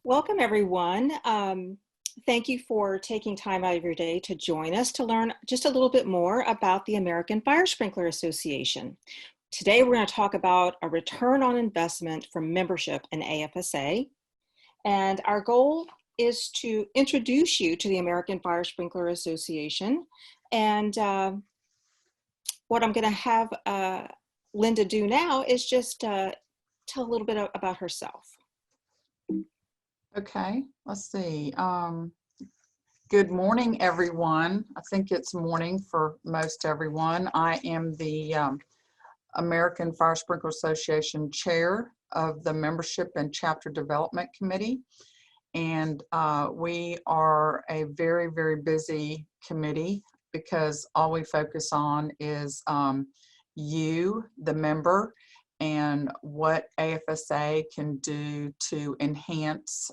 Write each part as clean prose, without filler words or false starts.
Welcome, everyone. Thank you for taking time out of your day to join us to learn just a little bit more about the American Fire Sprinkler Association. Today, we're going to talk about a return on investment from membership in AFSA. And our goal is to introduce you to the American Fire Sprinkler Association. And what I'm going to have Linda do now is just tell a little bit about herself. Okay, let's see. Good morning, everyone. I think it's morning for most everyone. I am the American Fire Sprinkler Association Chair of the Membership and Chapter Development Committee. And we are a very, very busy committee because all we focus on is you, the member, and what AFSA can do to enhance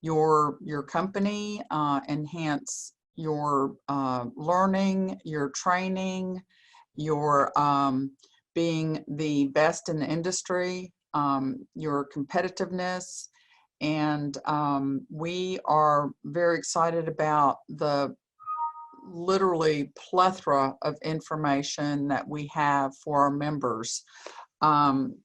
your company, enhance your learning, your training, your being the best in the industry, your competitiveness. And we are very excited about the literally plethora of information that we have for our members. And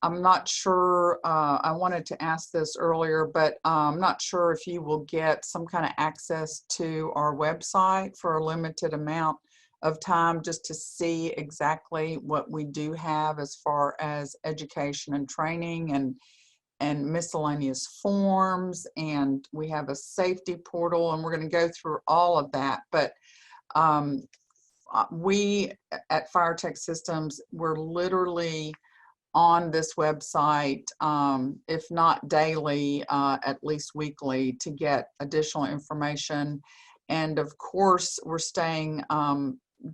I'm not sure, I wanted to ask this earlier, but I'm not sure if you will get some kind of access to our website for a limited amount of time just to see exactly what we do have as far as education and training and miscellaneous forms, and we have a safety portal, and we're going to go through all of that. But we at Fire Tech Systems, we're literally on this website, if not daily, at least weekly, to get additional information. And of course, we're staying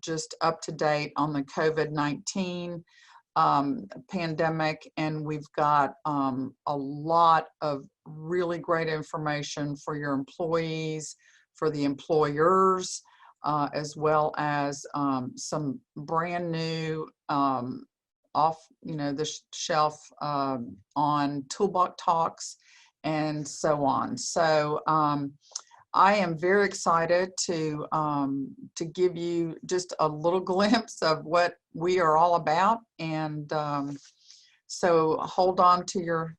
just up to date on the COVID-19 pandemic, and we've got a lot of really great information for your employees, for the employers, as well as some brand new off the shelf on Toolbox Talks and so on. So I am very excited to give you just a little glimpse of what we are all about, and so hold on to your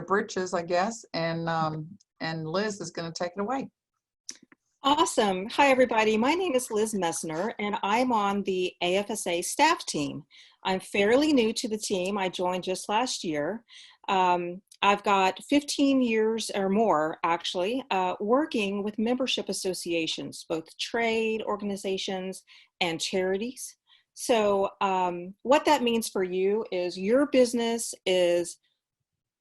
britches, I guess, and Liz is going to take it away. Awesome. Hi, everybody. My name is Liz Messner, and I'm on the AFSA staff team. I'm fairly new to the team. I joined just last year. I've got 15 years or more, actually, working with membership associations, both trade organizations and charities. So what that means for you is your business is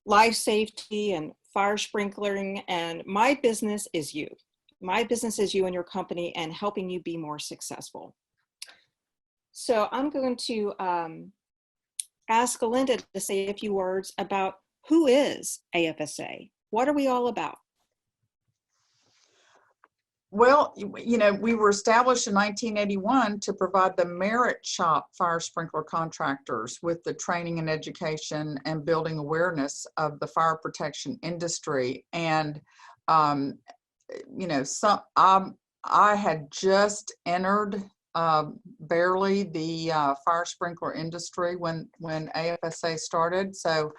life safety and fire sprinkling, and my business is you. My business is you and your company and helping you be more successful. So I'm going to ask Linda to say a few words about who is AFSA? What are we all about? Well, we were established in 1981 to provide the merit shop fire sprinkler contractors with the training and education and building awareness of the fire protection industry. And I had just entered barely the fire sprinkler industry when AFSA started. So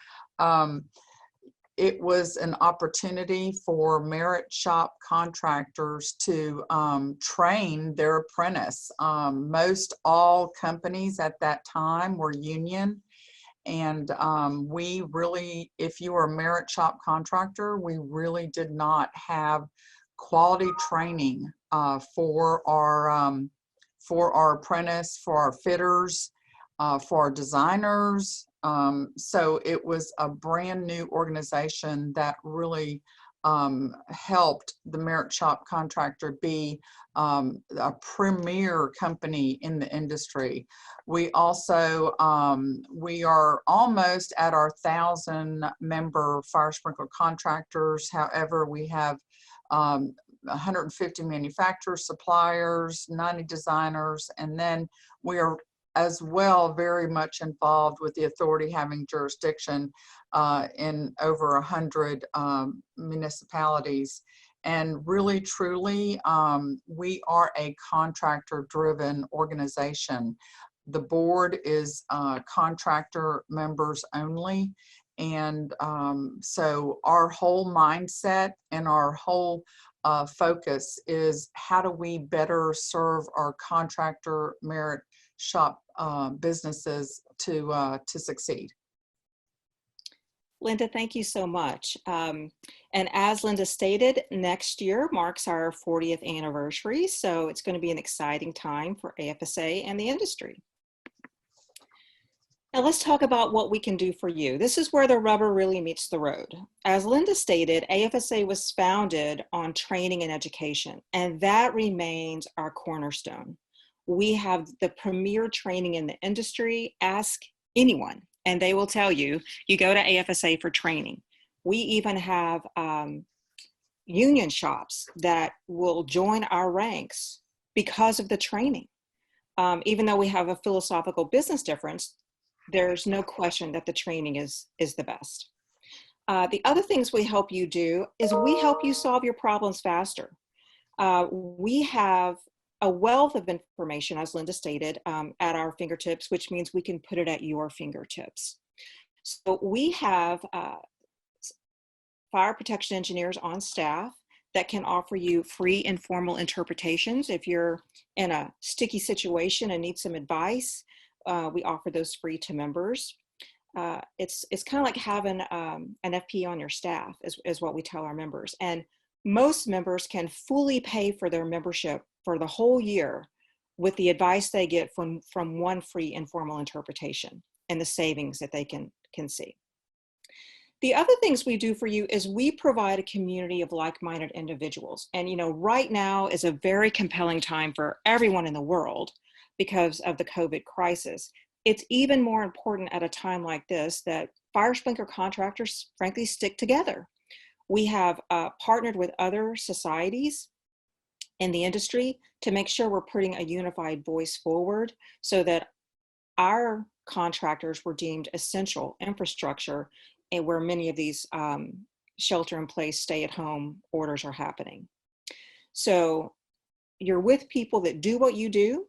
it was an opportunity for merit shop contractors to train their apprentice. Most all companies at that time were union. And we really, if you were a merit shop contractor, we really did not have quality training for our apprentice, for our fitters, for our designers. So it was a brand new organization that really helped the merit shop contractor be a premier company in the industry. We also, we are almost at our 1,000 member fire sprinkler contractors. However, we have 150 manufacturers, suppliers, 90 designers, and then we are as well very much involved with the authority having jurisdiction in over 100 municipalities. And really, truly, we are a contractor-driven organization. The board is contractor members only. And so our whole mindset and our whole focus is how do we better serve our contractor merit shop businesses to succeed. Linda, thank you so much. And as Linda stated, next year marks our 40th anniversary, so it's going to be an exciting time for AFSA and the industry. Now let's talk about what we can do for you. This is where the rubber really meets the road. As Linda stated, AFSA was founded on training and education, and that remains our cornerstone. We have the premier training in the industry. Ask anyone, and they will tell you, you go to AFSA for training. We even have union shops that will join our ranks because of the training. Even though we have a philosophical business difference, there's no question that the training is the best. The other things we help you do is we help you solve your problems faster. We have a wealth of information, as Linda stated, at our fingertips, which means we can put it at your fingertips. So we have fire protection engineers on staff that can offer you free informal interpretations. If you're in a sticky situation and need some advice, we offer those free to members. It's kind of like having an FP on your staff is what we tell our members. And most members can fully pay for their membership for the whole year with the advice they get from one free informal interpretation and the savings that they can see. The other things we do for you is we provide a community of like-minded individuals. And you know, right now is a very compelling time for everyone in the world because of the COVID crisis. It's even more important at a time like this that fire sprinkler contractors, frankly, stick together. We have partnered with other societies in the industry to make sure we're putting a unified voice forward so that our contractors were deemed essential infrastructure and where many of these shelter-in-place, stay-at-home orders are happening. So you're with people that do what you do,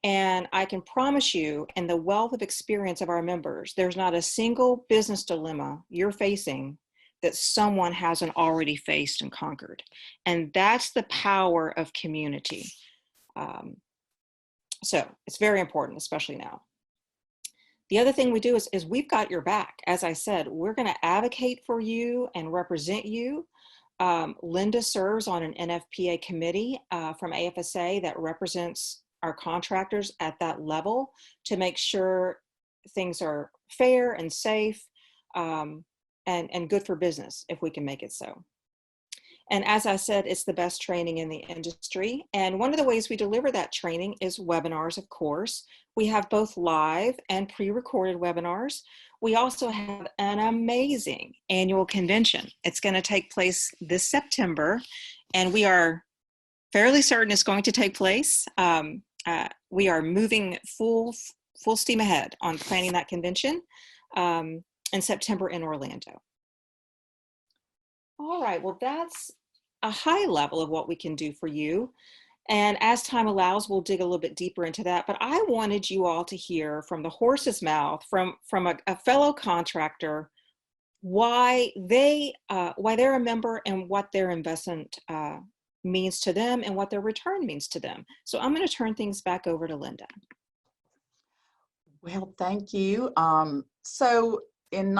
and I can promise you, in the wealth of experience of our members, there's not a single business dilemma you're facing that someone hasn't already faced and conquered. And that's the power of community. So it's very important, especially now. The other thing we do is we've got your back. As I said, we're going to advocate for you and represent you. Linda serves on an NFPA committee from AFSA that represents our contractors at that level to make sure things are fair and safe and good for business if we can make it so. And as I said, it's the best training in the industry. And one of the ways we deliver that training is webinars, of course. We have both live and pre-recorded webinars. We also have an amazing annual convention. It's going to take place this September, and we are fairly certain it's going to take place. We are moving full steam ahead on planning that convention in September in Orlando. All right, well, that's a high level of what we can do for you. And as time allows, we'll dig a little bit deeper into that. But I wanted you all to hear from the horse's mouth, from a fellow contractor, why they're a member and what their investment means to them and what their return means to them. So I'm going to turn things back over to Linda. Well, thank you. So in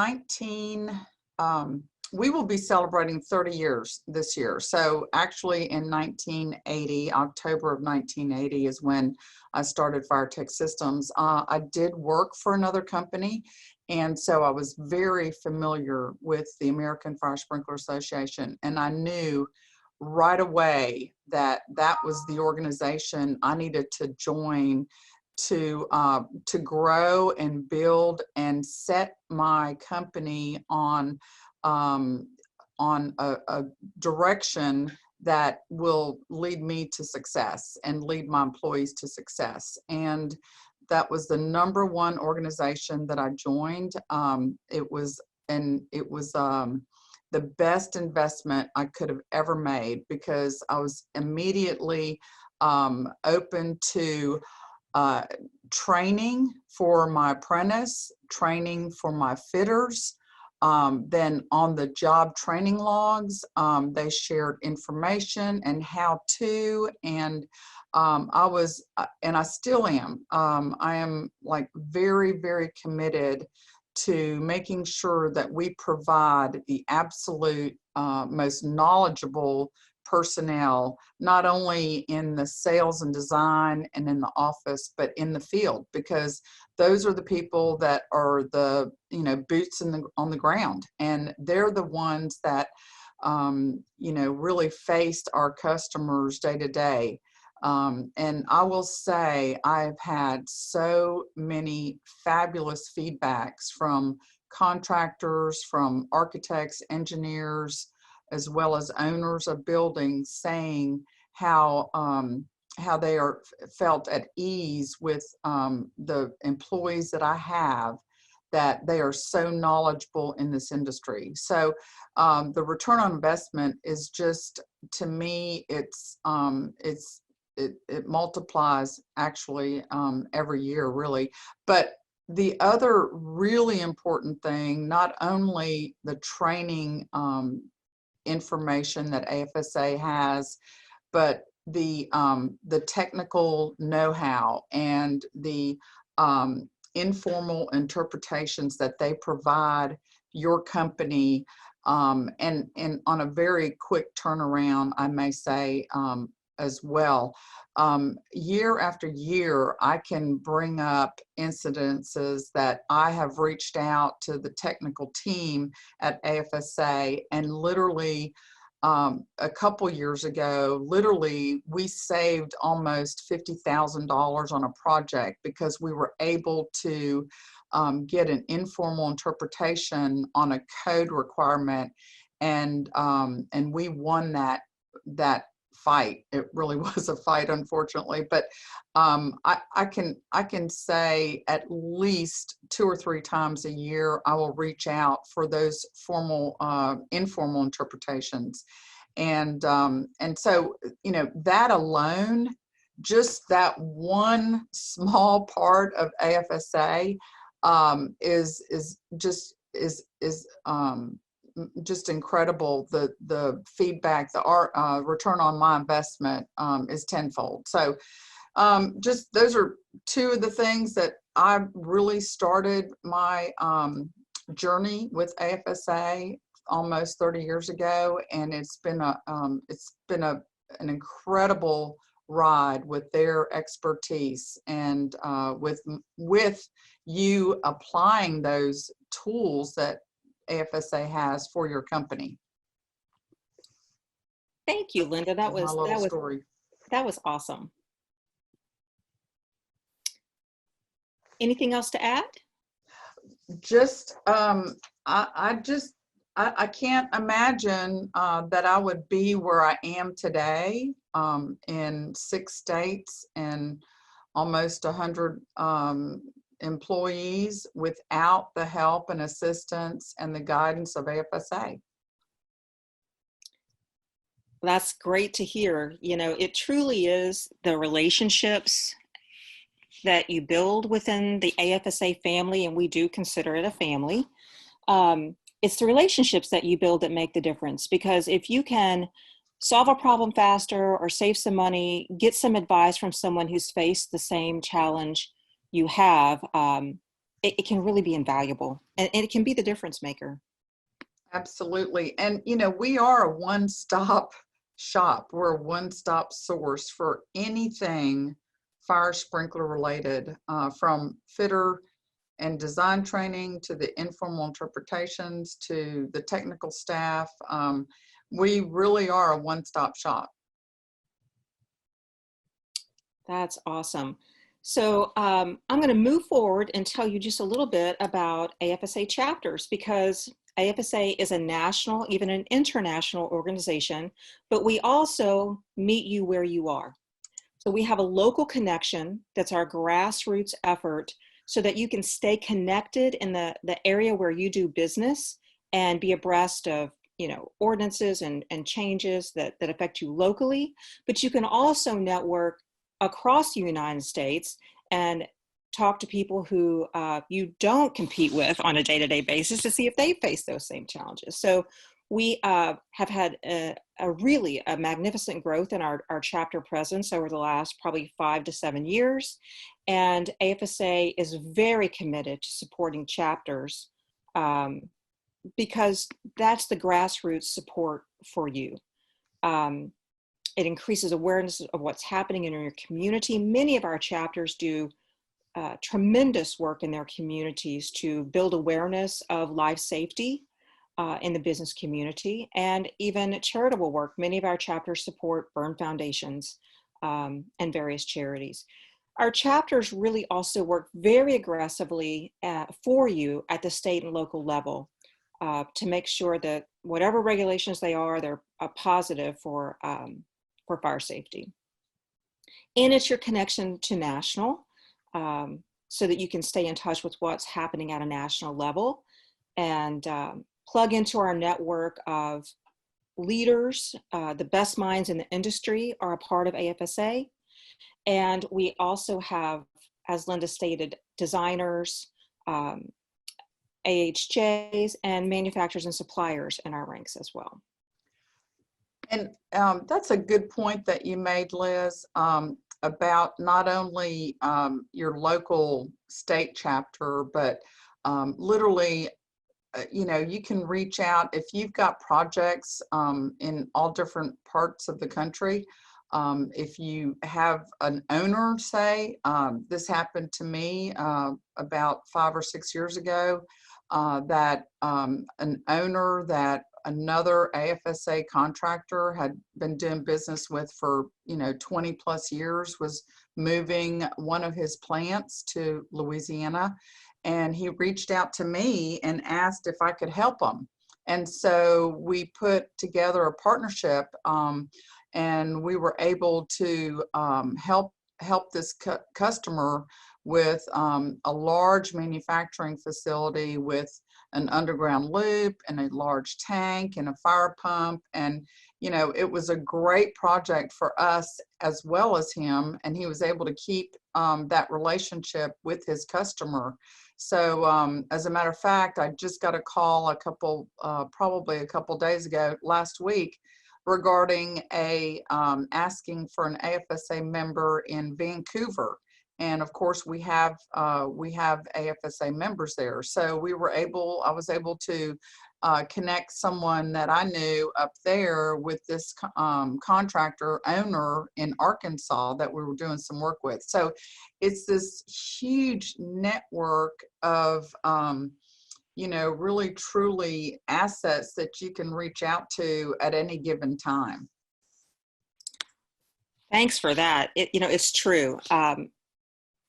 we will be celebrating 30 years this year. So actually in 1980, October of 1980 is when I started Fire Tech Systems. I did work for another company, and so I was very familiar with the American Fire Sprinkler Association, and I knew right away that that was the organization I needed to join to grow and build and set my company on a direction that will lead me to success and lead my employees to success. And that was the #1 organization that I joined. It was the best investment I could have ever made, because I was immediately open to training for my apprentice, training for my fitters. Then on the job training logs, they shared information and how to, and and I still am. I am like very, very committed to making sure that we provide the absolute most knowledgeable personnel, not only in the sales and design and in the office, but in the field, because those are the people that are the, boots on the ground, and they're the ones that really faced our customers day to day. And I will say I've had so many fabulous feedbacks from contractors, from architects, engineers, as well as owners of buildings, saying how they are felt at ease with the employees that I have, that they are so knowledgeable in this industry. So the return on investment is just, to me, it multiplies actually every year, really. But the other really important thing, not only the training information that AFSA has, but the technical know-how and the informal interpretations that they provide your company, and on a very quick turnaround, I may say, as well. Year after year, I can bring up incidences that I have reached out to the technical team at AFSA, and literally a couple years ago, literally we saved almost $50,000 on a project because we were able to get an informal interpretation on a code requirement, and we won that fight. It really was a fight, unfortunately, but I can say at least 2 or 3 times a year I will reach out for those formal informal interpretations, and so that alone, just that one small part of AFSA is just incredible. The feedback, the return on my investment is tenfold. So just those are 2 of the things that I really started my journey with AFSA almost 30 years ago, and it's been an incredible ride with their expertise, and with you applying those tools that AFSA has for your company. Thank you, Linda. That My little was story. awesome. Anything else to add? Just I can't imagine that I would be where I am today, in 6 states and almost 100 employees, without the help and assistance and the guidance of AFSA. That's great to hear. It truly is the relationships that you build within the AFSA family, and we do consider it a family. It's the relationships that you build that make the difference, because if you can solve a problem faster or save some money, get some advice from someone who's faced the same challenge you have, it can really be invaluable, and it can be the difference maker. Absolutely. And we are a one-stop shop. We're a one-stop source for anything fire sprinkler related, from fitter and design training to the informal interpretations to the technical staff. We really are a one-stop shop. That's awesome. So I'm going to move forward and tell you just a little bit about AFSA Chapters, because AFSA is a national, even an international organization, but we also meet you where you are. So we have a local connection that's our grassroots effort so that you can stay connected in the area where you do business and be abreast of, you know, ordinances and changes that affect you locally. But you can also network across the United States and talk to people who you don't compete with on a day-to-day basis to see if they face those same challenges. So we have had a really magnificent growth in our chapter presence over the last probably 5 to 7 years. And AFSA is very committed to supporting chapters because that's the grassroots support for you. It increases awareness of what's happening in your community. Many of our chapters do tremendous work in their communities to build awareness of life safety in the business community, and even charitable work. Many of our chapters support burn foundations and various charities. Our chapters really also work very aggressively for you at the state and local level to make sure that whatever regulations they are, they're positive for fire safety. And it's your connection to national, so that you can stay in touch with what's happening at a national level and plug into our network of leaders. The best minds in the industry are a part of AFSA. And we also have, as Linda stated, designers, AHJs, and manufacturers and suppliers in our ranks as well. And that's a good point that you made, Liz, about not only your local state chapter, but literally, you know, you can reach out if you've got projects in all different parts of the country. If you have an owner, say, this happened to me about 5 or 6 years ago, that an owner that another AFSA contractor had been doing business with for, you know, 20 plus years was moving one of his plants to Louisiana. And he reached out to me and asked if I could help him. And so we put together a partnership, and we were able to help this customer with a large manufacturing facility with an underground loop and a large tank and a fire pump. And, you know, it was a great project for us as well as him. And he was able to keep that relationship with his customer. So as a matter of fact, I just got a call probably a couple days ago, last week, regarding asking for an AFSA member in Vancouver. And of course, we have AFSA members there. So I was able to connect someone that I knew up there with this contractor owner in Arkansas that we were doing some work with. So it's this huge network of, you know, really truly assets that you can reach out to at any given time. Thanks for that. You know, it's true.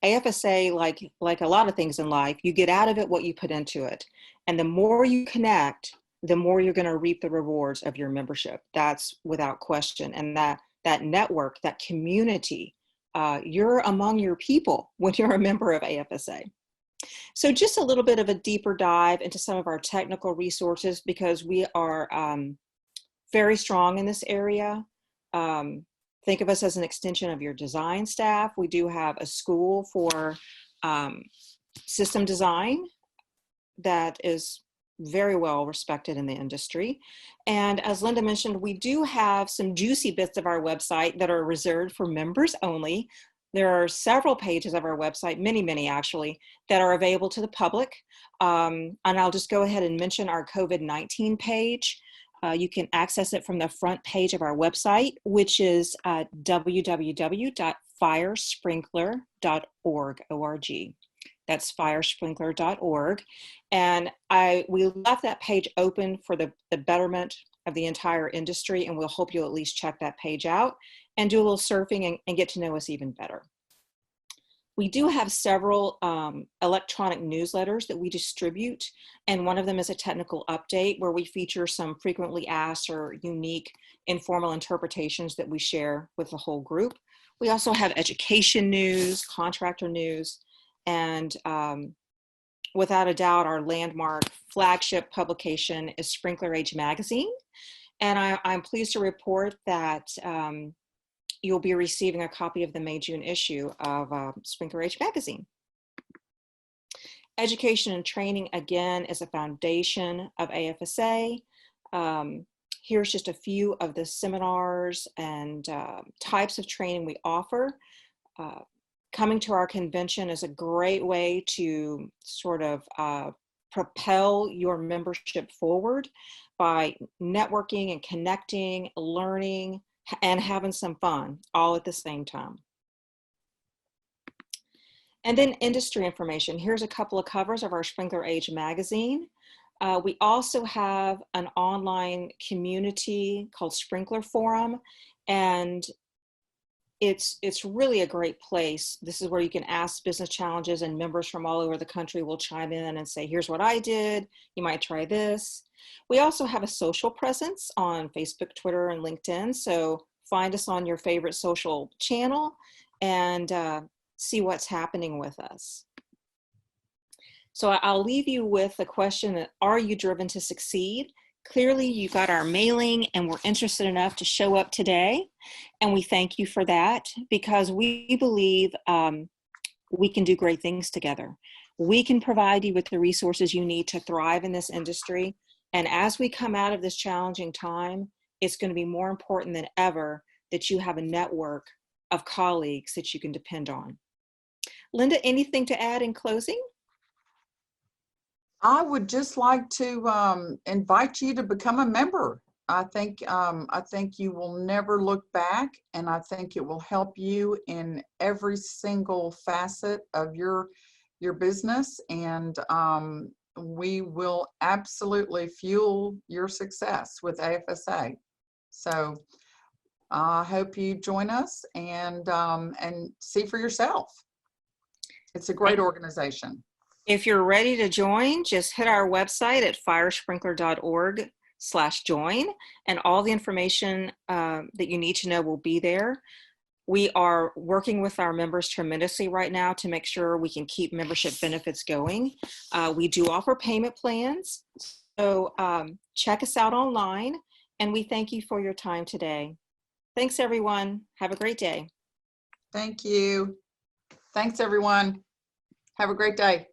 AFSA, like a lot of things in life, you get out of it what you put into it. And the more you connect, the more you're going to reap the rewards of your membership. That's without question. And that network, that community, you're among your people when you're a member of AFSA. So just a little bit of a deeper dive into some of our technical resources, because we are very strong in this area. Think of us as an extension of your design staff. We do have a school for system design that is very well respected in the industry. And as Linda mentioned, we do have some juicy bits of our website that are reserved for members only. There are several pages of our website, many actually, that are available to the public. And I'll just go ahead and mention our COVID-19 page. You can access it from the front page of our website, which is www.firesprinkler.org, O-R-G. That's firesprinkler.org. And we left that page open for the betterment of the entire industry, and we'll hope you'll at least check that page out and do a little surfing and get to know us even better. We do have several electronic newsletters that we distribute, and one of them is a technical update where we feature some frequently asked or unique informal interpretations that we share with the whole group. We also have education news, contractor news, and without a doubt, our landmark flagship publication is Sprinkler Age Magazine. And I'm pleased to report that you'll be receiving a copy of the May-June issue of Sprinkler Age Magazine. Education and training, again, is a foundation of AFSA. Here's just a few of the seminars and types of training we offer. Coming to our convention is a great way to sort of propel your membership forward by networking and connecting, learning, and having some fun all at the same time. And then industry information. Here's a couple of covers of our Sprinkler Age magazine. We also have an online community called Sprinkler Forum, and it's really a great place. This is where you can ask business challenges, and members from all over the country will chime in and say, here's what I did, you might try this. We also have a social presence on Facebook, Twitter, and LinkedIn, so find us on your favorite social channel and see what's happening with us. So I'll leave you with the question, are you driven to succeed? Clearly you got our mailing and were interested enough to show up today. And we thank you for that, because we believe we can do great things together. We can provide you with the resources you need to thrive in this industry. And as we come out of this challenging time, it's going to be more important than ever that you have a network of colleagues that you can depend on. Linda, anything to add in closing? I would just like to invite you to become a member. I think you will never look back, and I think it will help you in every single facet of your business, and we will absolutely fuel your success with AFSA. So I hope you join us and see for yourself. It's a great organization. If you're ready to join, just hit our website at firesprinkler.org/join, and all the information that you need to know will be there. We are working with our members tremendously right now to make sure we can keep membership benefits going. We do offer payment plans, so check us out online, and we thank you for your time today. Thanks, everyone. Have a great day. Thank you. Thanks, everyone. Have a great day.